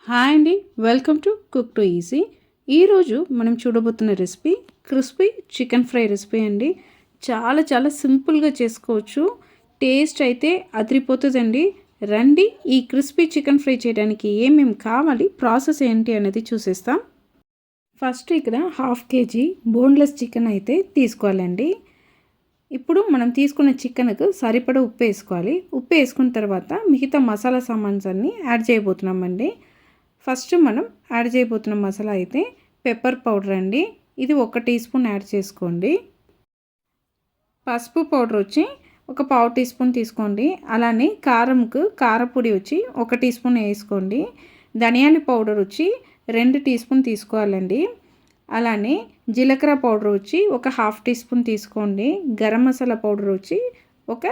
Hi అండి, welcome to cook to easy. ఈరోజు మనం చూడబోతున్న recipe crispy chicken fry recipe అండి. చాలా చాలా సింపుల్గా చేసుకోవచ్చు. టేస్ట్ అయితే అదిరిపోతుందండి. రండి, ఈ క్రిస్పీ చికెన్ ఫ్రై చేయడానికి ఏమేమి కావాలి, ప్రాసెస్ ఏంటి అనేది చూసేస్తాం. ఫస్ట్ ఇక్కడ 1/2 kg బోన్లెస్ చికెన్ అయితే తీసుకోవాలండి. ఇప్పుడు మనం తీసుకున్న చికెన్కు సరిపడా ఉప్పు వేసుకోవాలి. ఉప్పు వేసుకున్న తర్వాత మిగతా మసాలా సామాన్స్ అన్నీ యాడ్ చేయబోతున్నామండి. ఫస్ట్ మనం యాడ్ చేయబోతున్న మసాలా అయితే పెప్పర్ పౌడర్ అండి. ఇది 1 టీ స్పూన్ యాడ్ చేసుకోండి. పసుపు పౌడర్ వచ్చి ఒక 1/2 టీ స్పూన్ తీసుకోండి. అలానే కారంకు కారపొడి వచ్చి 1 టీ స్పూన్ వేసుకోండి. ధనియాల పౌడర్ వచ్చి 2 టీ స్పూన్ తీసుకోవాలండి. అలానే జీలకర్ర పౌడర్ వచ్చి ఒక 1/2 టీ స్పూన్ తీసుకోండి. గరం మసాలా పౌడర్ వచ్చి ఒక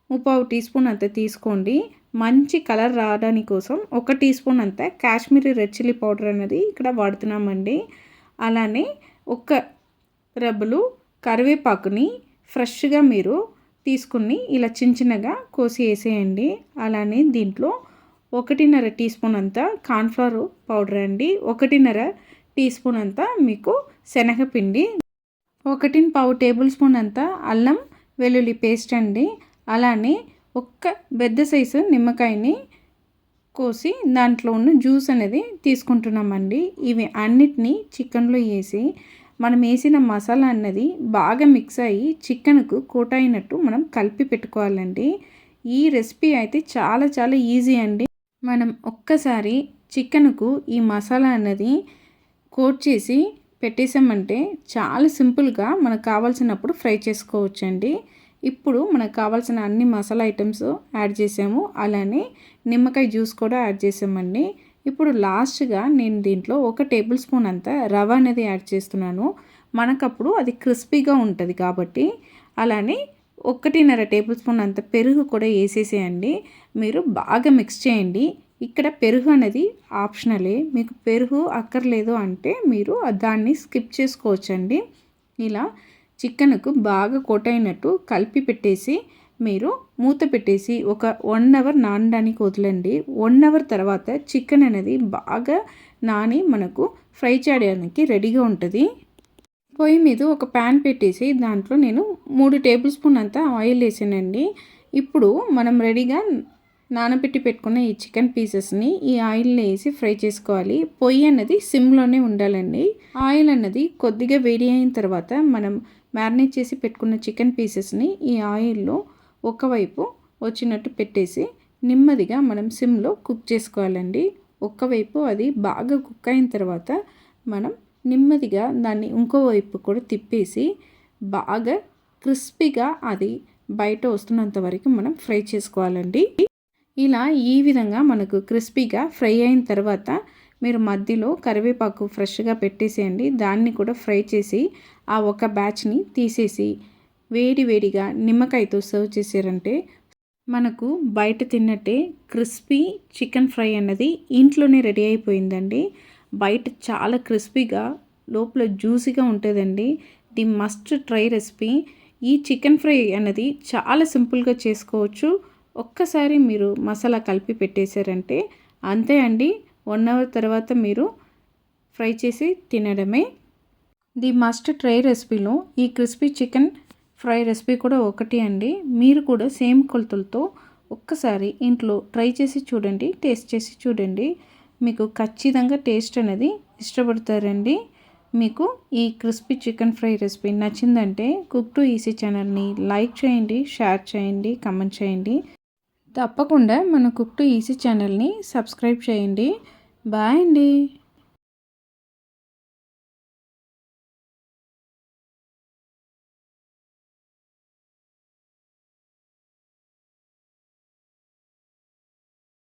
3/4 టీ స్పూన్ అంత తీసుకోండి. మంచి కలర్ రావడానికి కోసం 1 టీ స్పూన్ అంతా కాశ్మీరీ రెడ్ చిల్లీ పౌడర్ అనేది ఇక్కడ వాడుతున్నామండి. అలానే ఒక రెబ్బలు కరివేపాకుని ఫ్రెష్గా మీరు తీసుకుని ఇలా చిన్నగా కోసి వేసేయండి. అలానే దీంట్లో 1.5 టీ స్పూన్ అంతా కార్న్ఫ్లవర్ పౌడర్ అండి. 1.5 టీ స్పూన్ అంతా మీకు శనగపిండి, 1.5 టేబుల్ స్పూన్ అంతా అల్లం వెల్లుల్లి పేస్ట్ అండి. అలానే ఒక్క పెద్ద సైజు నిమ్మకాయని కోసి దాంట్లో ఉన్న జ్యూస్ అనేది తీసుకుంటున్నామండి. ఇవి అన్నిటినీ చికెన్లో వేసి మనం వేసిన మసాలా అన్నది బాగా మిక్స్ అయ్యి చికెన్కు కోట్ అయినట్టు మనం కలిపి పెట్టుకోవాలండి. ఈ రెసిపీ అయితే చాలా చాలా ఈజీ అండి. మనం ఒక్కసారి చికెన్కు ఈ మసాలా అన్నది కోట్ చేసి పెట్టేసామంటే చాలా సింపుల్గా మనకు కావాల్సినప్పుడు ఫ్రై చేసుకోవచ్చండి. ఇప్పుడు మనకు కావాల్సిన అన్ని మసాలా ఐటమ్స్ యాడ్ చేసాము. అలానే నిమ్మకాయ జ్యూస్ కూడా యాడ్ చేసామండి. ఇప్పుడు లాస్ట్గా నేను దీంట్లో 1 టేబుల్ స్పూన్ అంతా రవ అనేది యాడ్ చేస్తున్నాను. మనకప్పుడు అది క్రిస్పీగా ఉంటుంది కాబట్టి. అలానే 1.5 టేబుల్ స్పూన్ అంత పెరుగు కూడా వేసేసేయండి. మీరు బాగా మిక్స్ చేయండి. ఇక్కడ పెరుగు అనేది ఆప్షనలే, మీకు పెరుగు అక్కర్లేదు అంటే మీరు దాన్ని స్కిప్ చేసుకోవచ్చండి. ఇలా చికెన్కు బాగా కోట్ అయినట్టు కలిపి పెట్టేసి మీరు మూత పెట్టేసి ఒక 1 అవర్ నానడానికి వదలండి. 1 అవర్ తర్వాత చికెన్ అనేది బాగా నాని మనకు ఫ్రై చేయడానికి రెడీగా ఉంటుంది. పొయ్యి మీద ఒక ప్యాన్ పెట్టేసి దాంట్లో నేను 3 టేబుల్ స్పూన్ అంతా ఆయిల్ వేసానండి. ఇప్పుడు మనం రెడీగా నానబెట్టి పెట్టుకున్న ఈ చికెన్ పీసెస్ని ఈ ఆయిల్లో వేసి ఫ్రై చేసుకోవాలి. పొయ్యి అన్నది సిమ్లోనే ఉండాలండి. ఆయిల్ అన్నది కొద్దిగా వేడి అయిన తర్వాత మనం మ్యారినేట్ చేసి పెట్టుకున్న చికెన్ పీసెస్ని ఈ ఆయిల్లో ఒకవైపు వచ్చినట్టు పెట్టేసి నెమ్మదిగా మనం సిమ్లో కుక్ చేసుకోవాలండి. ఒక్కవైపు అది బాగా కుక్ అయిన తర్వాత మనం నెమ్మదిగా దాన్ని ఇంకో వైపు కూడా తిప్పేసి బాగా క్రిస్పీగా అది బయట వస్తున్నంత వరకు మనం ఫ్రై చేసుకోవాలండి. ఇలా ఈ విధంగా మనకు క్రిస్పీగా ఫ్రై అయిన తర్వాత మీరు మధ్యలో కరివేపాకు ఫ్రెష్గా పెట్టేసేయండి. దాన్ని కూడా ఫ్రై చేసి ఆ ఒక బ్యాచ్ని తీసేసి వేడిగా నిమ్మకాయతో సర్వ్ చేసారంటే మనకు బయట తిన్నట్టే క్రిస్పీ చికెన్ ఫ్రై అన్నది ఇంట్లోనే రెడీ అయిపోయిందండి. బయట చాలా క్రిస్పీగా లోపల జ్యూసీగా ఉంటుందండి. The must try recipe. ఈ చికెన్ ఫ్రై అన్నది చాలా సింపుల్గా చేసుకోవచ్చు. ఒక్కసారి మీరు మసాలా కలిపి పెట్టేశారంటే అంతే అండి. 1 అవర్ తర్వాత మీరు ఫ్రై చేసి తినడమే. ది మస్ట్ ట్రై రెసిపీలో ఈ క్రిస్పీ చికెన్ ఫ్రై రెసిపీ కూడా ఒకటి అండి. మీరు కూడా సేమ్ కొలతలతో ఒక్కసారి ఇంట్లో ట్రై చేసి చూడండి, టేస్ట్ చేసి చూడండి. మీకు ఖచ్చితంగా టేస్ట్ అనేది ఇష్టపడతారండి. మీకు ఈ క్రిస్పీ చికెన్ ఫ్రై రెసిపీ నచ్చిందంటే కుక్ టు ఈజీ ఛానల్ని లైక్ చేయండి, షేర్ చేయండి, కామెంట్ చేయండి. తప్పకుండా మన కుక్ టు ఈజీ ఛానల్ని సబ్స్క్రైబ్ చేయండి. బాయ్ అండి.